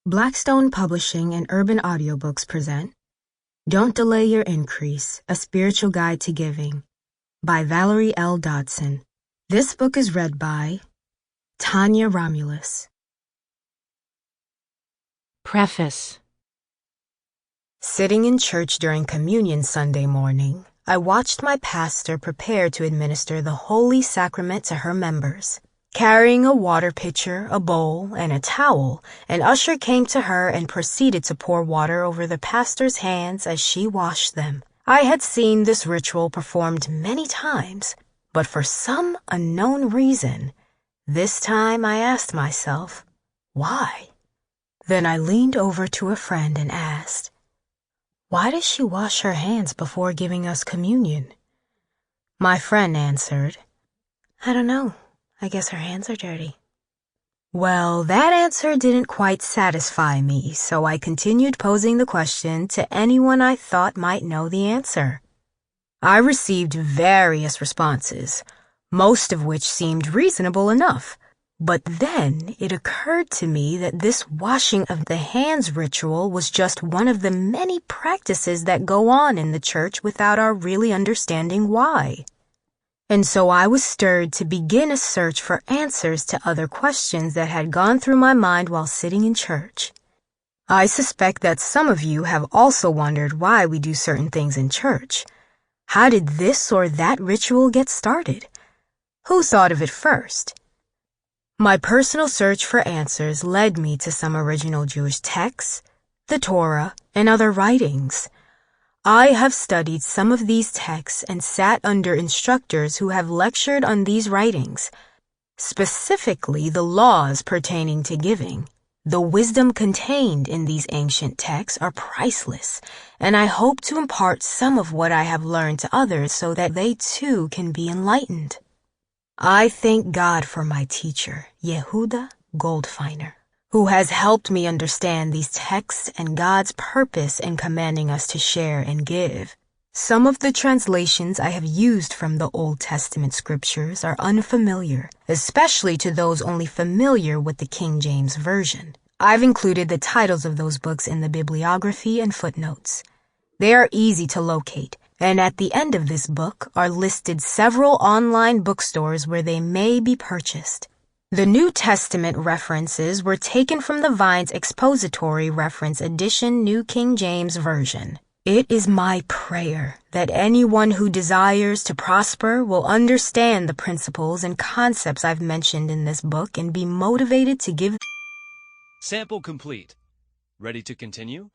Blackstone Publishing and Urban Audiobooks present Don't Delay Your Increase, A Spiritual Guide to Giving by Valerie L. Dodson. This book is read by Tania Romulus. Preface. Sitting in church during Communion Sunday morning, I watched my pastor prepare to administer the Holy Sacrament to her members. Carrying a water pitcher, a bowl, and a towel, an usher came to her and proceeded to pour water over the pastor's hands as she washed them. I had seen this ritual performed many times, but for some unknown reason, this time I asked myself, why? Then I leaned over to a friend and asked, "Why does she wash her hands before giving us communion?" My friend answered, "I don't know. I guess her hands are dirty." Well, that answer didn't quite satisfy me, so I continued posing the question to anyone I thought might know the answer. I received various responses, most of which seemed reasonable enough. But then it occurred to me that this washing of the hands ritual was just one of the many practices that go on in the church without our really understanding why. And so I was stirred to begin a search for answers to other questions that had gone through my mind while sitting in church. I suspect that some of you have also wondered why we do certain things in church. How did this or that ritual get started? Who thought of it first? My personal search for answers led me to some original Jewish texts, the Torah, and other writings. I have studied some of these texts and sat under instructors who have lectured on these writings, specifically the laws pertaining to giving. The wisdom contained in these ancient texts are priceless, and I hope to impart some of what I have learned to others so that they too can be enlightened. I thank God for my teacher, Yehuda Goldfeiner, who has helped me understand these texts and God's purpose in commanding us to share and give. Some of the translations I have used from the Old Testament scriptures are unfamiliar, especially to those only familiar with the King James Version. I've included the titles of those books in the bibliography and footnotes. They are easy to locate, and at the end of this book are listed several online bookstores where they may be purchased. The New Testament references were taken from the Vine's Expository Reference Edition New King James Version. It is my prayer that anyone who desires to prosper will understand the principles and concepts I've mentioned in this book and be motivated to give. Sample complete. Ready to continue?